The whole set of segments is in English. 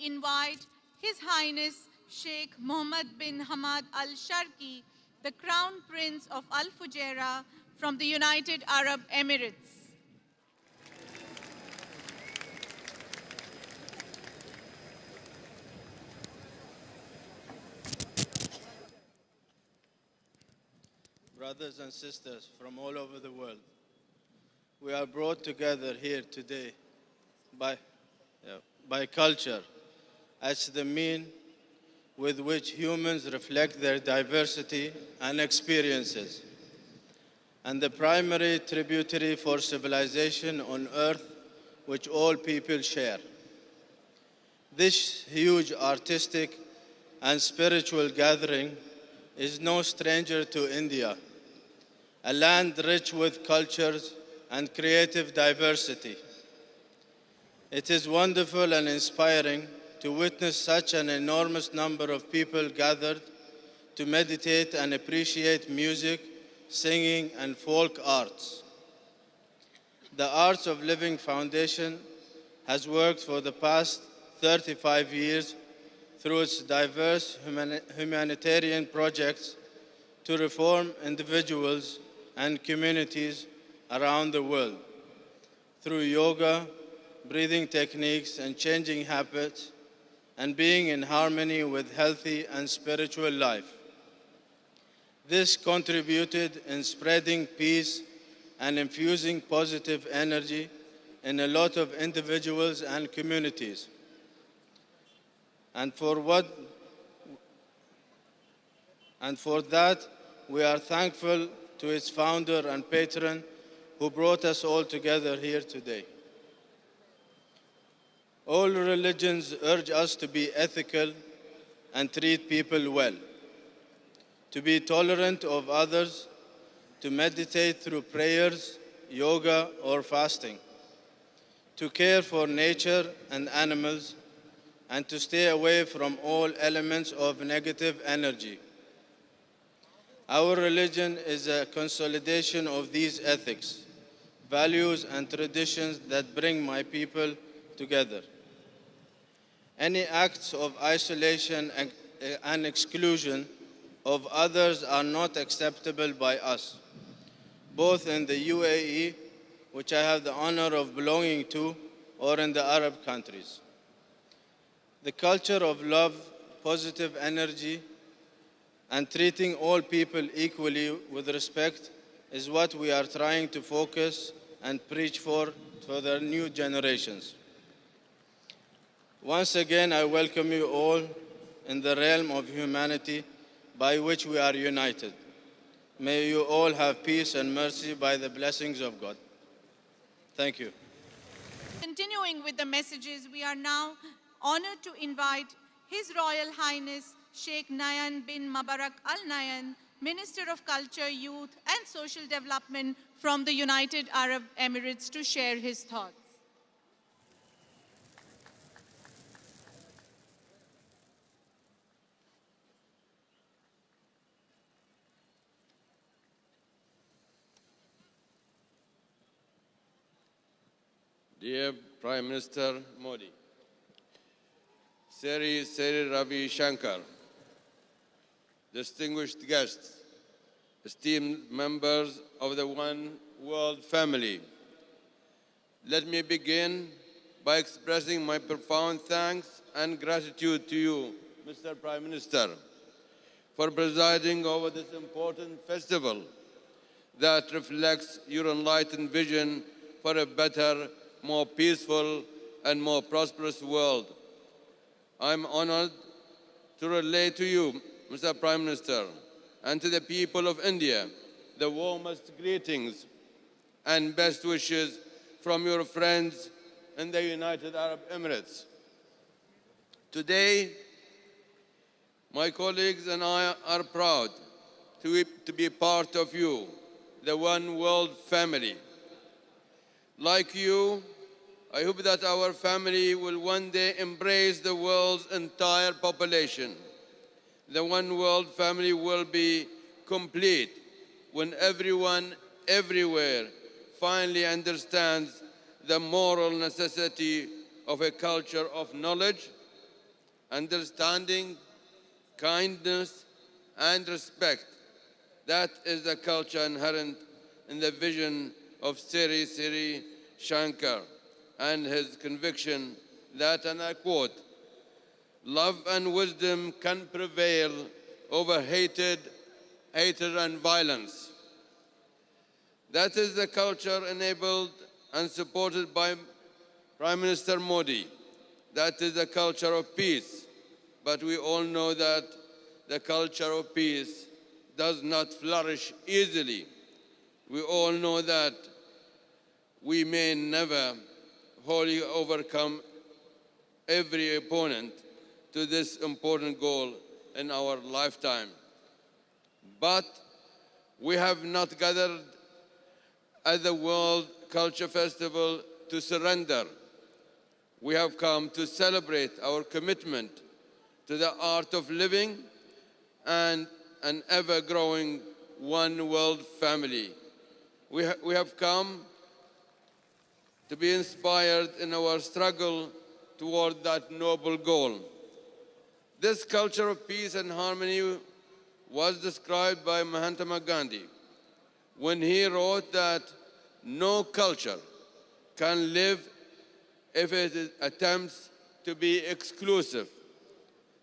invite His Highness Sheikh Mohammed bin Hamad Al-Sharqi, the Crown Prince of Al-Fujairah from the United Arab Emirates. Brothers and sisters from all over the world, we are brought together here today by culture as the mean with which humans reflect their diversity and experiences, and the primary tributary for civilization on earth which all people share. This huge artistic and spiritual gathering is no stranger to India, a land rich with cultures and creative diversity. It is wonderful and inspiring to witness such an enormous number of people gathered to meditate and appreciate music, singing, and folk arts. The Arts of Living Foundation has worked for the past 35 years through its diverse humanitarian projects to reform individuals and communities around the world through yoga, breathing techniques, and changing habits, and being in harmony with healthy and spiritual life. This contributed in spreading peace and infusing positive energy in a lot of individuals and communities. And for that, we are thankful to its founder and patron who brought us all together here today. All religions urge us to be ethical and treat people well, to be tolerant of others, to meditate through prayers, yoga, or fasting, to care for nature and animals, and to stay away from all elements of negative energy. Our religion is a consolidation of these ethics, values, and traditions that bring my people together. Any acts of isolation and exclusion of others are not acceptable by us, both in the UAE, which I have the honor of belonging to, or in the Arab countries. The culture of love, positive energy, and treating all people equally with respect is what we are trying to focus and preach for the new generations. Once again, I welcome you all in the realm of humanity by which we are united. May you all have peace and mercy by the blessings of God. Thank you. Continuing with the messages, we are now honored to invite His Royal Highness Sheikh Nahyan bin Mubarak Al Nahyan, Minister of Culture, Youth and Social Development from the United Arab Emirates, to share his thoughts. Dear Prime Minister Modi, Sri Ravi Shankar, distinguished guests, esteemed members of the One World family, let me begin by expressing my profound thanks and gratitude to you, Mr. Prime Minister, for presiding over this important festival that reflects your enlightened vision for a better, more peaceful, and more prosperous world. I'm honored to relay to you, Mr. Prime Minister, and to the people of India, the warmest greetings and best wishes from your friends in the United Arab Emirates. Today, my colleagues and I are proud to be part of you, the One World family. Like you, I hope that our family will one day embrace the world's entire population. The One World family will be complete when everyone, everywhere, finally understands the moral necessity of a culture of knowledge, understanding, kindness, and respect. That is the culture inherent in the vision of Sri Shankar and his conviction that, and I quote, love and wisdom can prevail over hatred and violence. That is the culture enabled and supported by Prime Minister Modi. That is the culture of peace. But we all know that the culture of peace does not flourish easily. We all know that we may never wholly overcome every opponent to this important goal in our lifetime. But we have not gathered at the World Culture Festival to surrender. We have come to celebrate our commitment to the art of living and an ever-growing one world family. We have come to be inspired in our struggle toward that noble goal. This culture of peace and harmony was described by Mahatma Gandhi when he wrote that no culture can live if it attempts to be exclusive.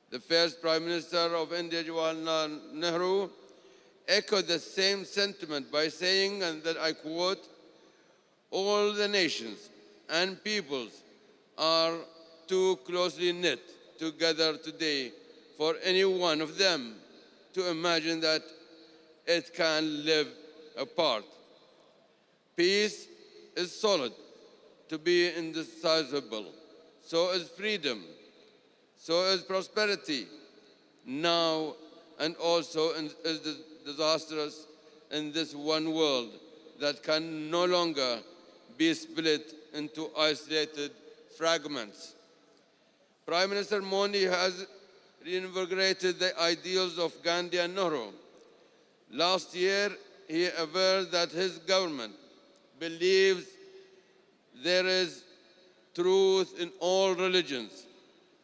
The first Prime Minister of India, Jawaharlal Nehru, echoed the same sentiment by saying, and that I quote, all the nations and peoples are too closely knit together today for any one of them to imagine that it can live apart. Peace is solid, to be indissoluble. So is freedom. So is prosperity. Now and also is disastrous in this one world that can no longer be split into isolated fragments. Prime Minister Modi has reinvigorated the ideals of Gandhi and Nehru. Last year, he averred that his government believes there is truth in all religions.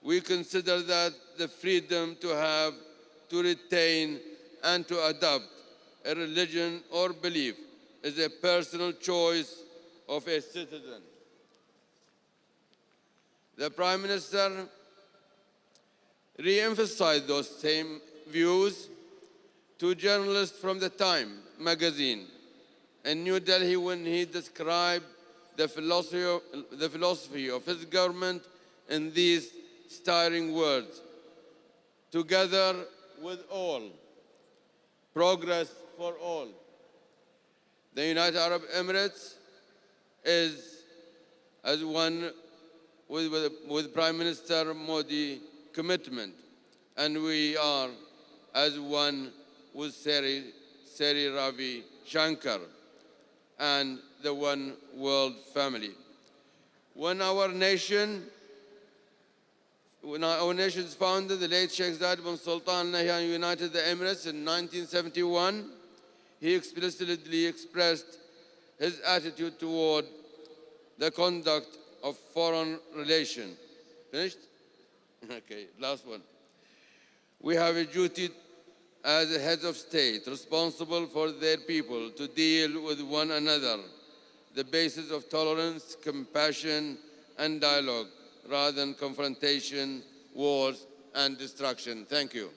We consider that the freedom to have, to retain, and to adopt a religion or belief is a personal choice of a citizen. The Prime Minister re-emphasized those same views to journalists from the Time magazine in New Delhi when he described the philosophy of his government in these stirring words: together with all, progress for all. The United Arab Emirates is as one with Prime Minister Modi's commitment, and we are as one with Sri Ravi Shankar and the one world family. When our nation's founder, the late Sheikh Zayed bin Sultan Nahyan, united the Emirates in 1971, he explicitly expressed his attitude toward the conduct of foreign relations. Finished? Okay, last one. We have a duty as the heads of state responsible for their people to deal with one another, the basis of tolerance, compassion, and dialogue, rather than confrontation, wars, and destruction. Thank you.